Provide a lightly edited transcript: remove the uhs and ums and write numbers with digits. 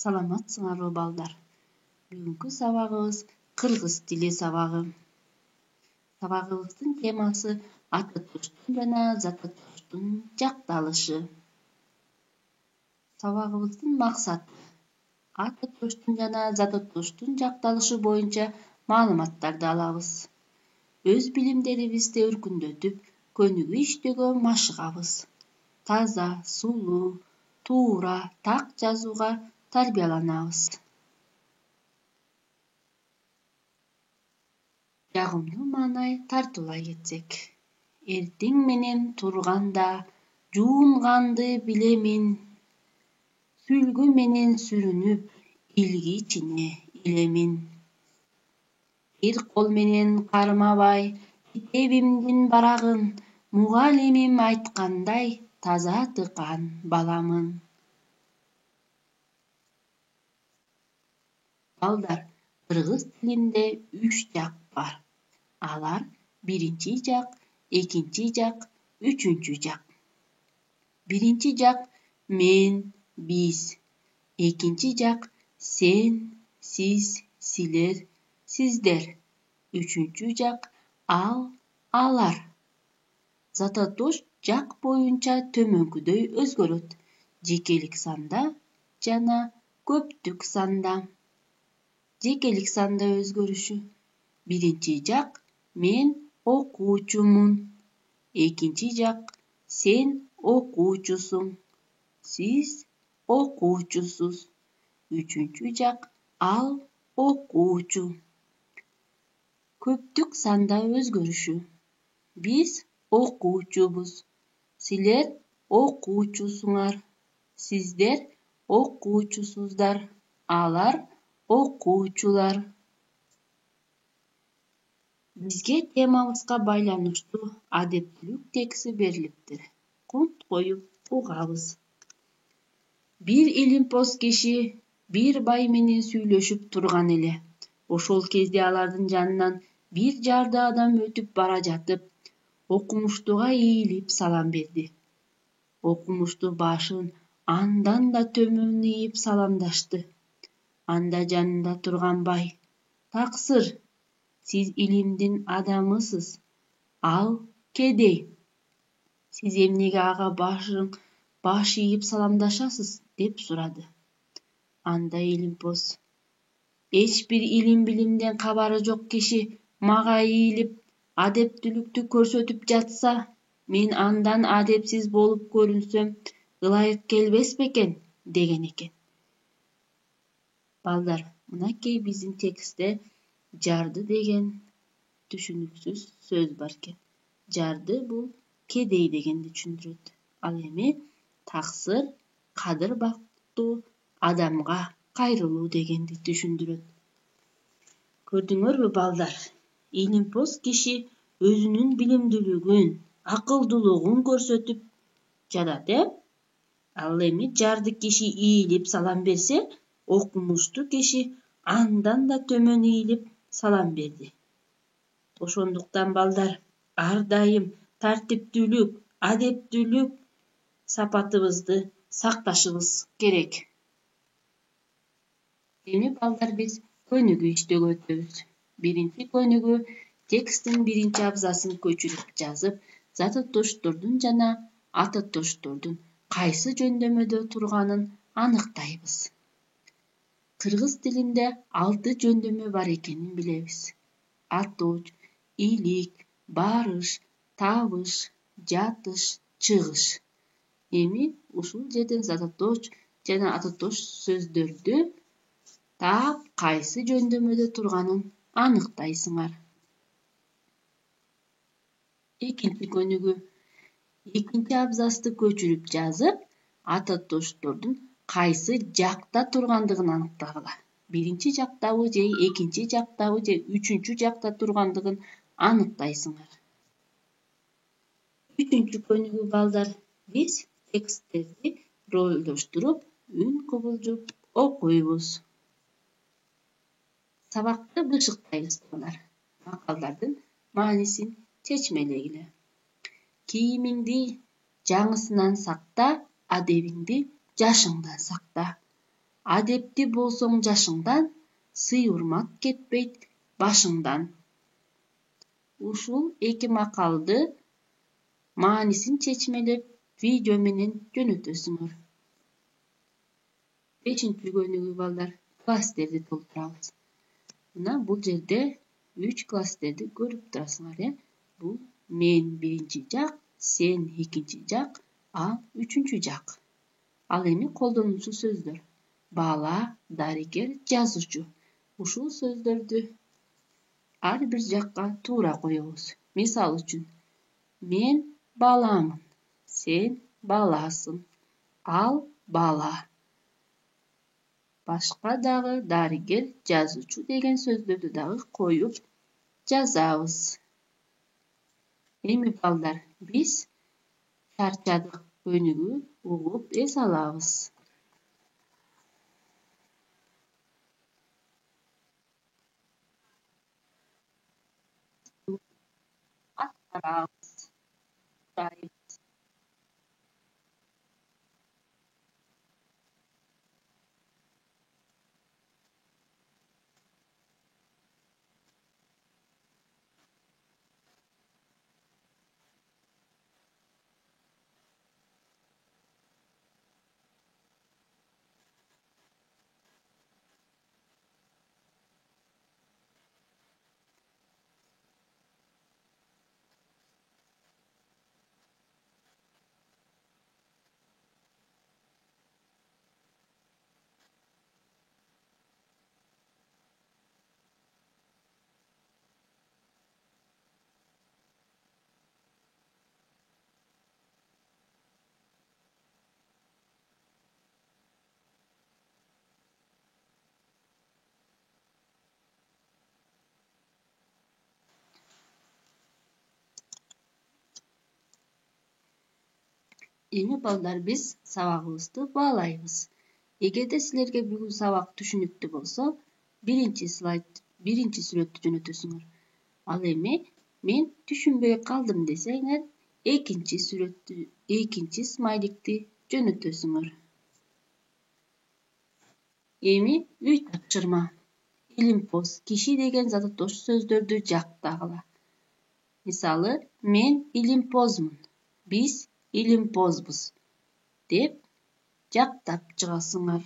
Саламатсыңарбы балдар? Бүгүнкү сабагыбыз кыргыз тили сабагы. Сабагыбыздын темасы аты туштун жана заты туштун жакталышы. Сабагыбыздын максаты аты туштун жана заты туштун жакталышы боюнча маалыматтарды алабыз. Өз билимдерибизди өркүндөтүп, көнүгүү иштөөгө машыгабыз. Таза, сулуу, туура, так жазууга тарбияланабыз. Жагымдуу маанай тартуулай кетсек. Эртең менен турганда жуунганды билемин. Сүлгү менен сүрүнүп, илги ичине илемин. Бир кол менен кармабай, китебимдин барагын, мугалимим айткандай, таза тыккан баламын. Балдар, кыргыз тилинде 3 жак бар. Алар биринчи жак, экинчи жак, үчүнчү жак. Биринчи жак мен, биз. Экинчи жак сен, сиз, силер, сиздер. Үчүнчү жак ал, алар. Зататош жак боюнча төмөнкүдөй өзгөрөт. Жекелик санда жана көптүк санда. Жекелик санда өзгөрүшү. Биринчи жак мен окуучумун. Экинчи жак сен окуучусуң. Сиз окуучусуз. Үчүнчү жак ал окуучу. Көптүк санда өзгөрүшү. Биз окуучубуз. Силер окуучусуңар. Сиздер окуучусуздар. Алар окуучулар. Бизге темабызга байланыштуу адептүүлүк текси берилиптир. Кунт коюп угабыз. Бир илимпоз киши бир бай менен сүйлөшүп турган эле. Ошол кезде алардын жанынан бир жарды адам өтүп бара жатып, окумуштууга ийилип салам берди. Окумуштуу башын андан да төмөн ийип саламдашты. Анда жанында турган бай: "Таксыр, сиз илимдин адамысыз. Ал кедей. Сиз эмнеге ага баш ийип саламдашасыз?" деп сурады. Анда илимпоз: "Эч бир илим-билимден кабары жок киши мага ийилип, адептүүлүктү көрсөтүп жатса, мен андан адепсиз болуп көрүнсөм, ылайык келбес бекен" деген экен. Балдар, мынакей биздин текстте жарды деген түшүнүксүз сөз бар экен. Жарды бул кедей дегенди түшүндүрөт. Ал эми таксыр кадыр бактуу адамга кайрылуу дегенди түшүндүрөт. Көрдүңөрбү балдар? Илимпоз киши өзүнүн билимдүүлүгүн, акылдуулугун көрсөтүп жатат, Ал эми жарды киши ийилип салам берсе, окумуштуу киши андан да төмөн ийилип салам берди. Ошондуктан балдар, ар дайым тартиптүүлүк, адептүүлүк сапатыбызды сакташыбыз керек. Эми балдар, биз көнүгүү иштөөгө өтөбүз. Биринчи көнүгүү тексттин биринчи абзацын көчүрүп жазып, зататоштордун жана ататоштордун кайсы жөндөмөдө турганын аныктайбыз. Кыргыз тилинде 6 жөндөмө бар экенин билебиз. Аточ, илик, барыш, табыш, жатыш, чыгыш. Эми ушул жерден зататош жана ататош сөздөрдү таап кайсы жөндөмөдө турганын аныктайсыңар. Экинчи көнүгүү. Экинчи абзацты көчүрүп жазып, ататоштордун кайсы жакта тургандыгын аныктагыла. Биринчи жактабы же экинчи жактабы же үчүнчү жакта тургандыгын аныктайсыңар. Үчүнчү көнүгүү балдар, биз тексттерди ролдоштуруп, үн кубулжуп окуйбуз. Сабакты бышыктайбыз балдар. Макалдардын маанисин чечмелегиле. Кийимиңди жаңысынан сакта, адебиңди жашыңдан сакта. Adepti bolsoң жашыңдан, сый урмат кетпейт башыңдан. Ушул эки макалды маанисин чечмелеп видео менен жөнөтөсүңөр. 5-көнүгү балдар класстерди толтурабыз. Мына бул жерде 3 класстерди көрүп турасыңар. Бул мен биринчи жак, сен экинчи жак, ал үчүнчү жак. Ал эми колдонуучу сөздөр. Бала, дарыгер, жазуучу. Ушул сөздөрдү ар бир жакка туура коебуз. Мисал үчүн, мен баламын, сен баласың, ал бала. Башка дагы дарыгер, жазуучу деген сөздөрдү дагы коюп жазабыз. Эми балдар, биз чарчадык өнүгүү угуп эс алабыз. Аткарабыз. Сурайбыз. Эми балдар, биз сабагыбызды баалайбыз. Эгерде силерге бүгүн сабак түшүнүктүү болсо, биринчи сүрөттү жөнөтөсүңөр. Ал эми мен түшүнбөй калдым десеңер, экинчи смайликти жөнөтөсүңөр. Эми үй тапшырма. Илимпоз, киши деген зататош сөздөрдү жактагыла. Мисалы, мен илимпозмун, биз илимпозбуз деп жактап чыгасыңар.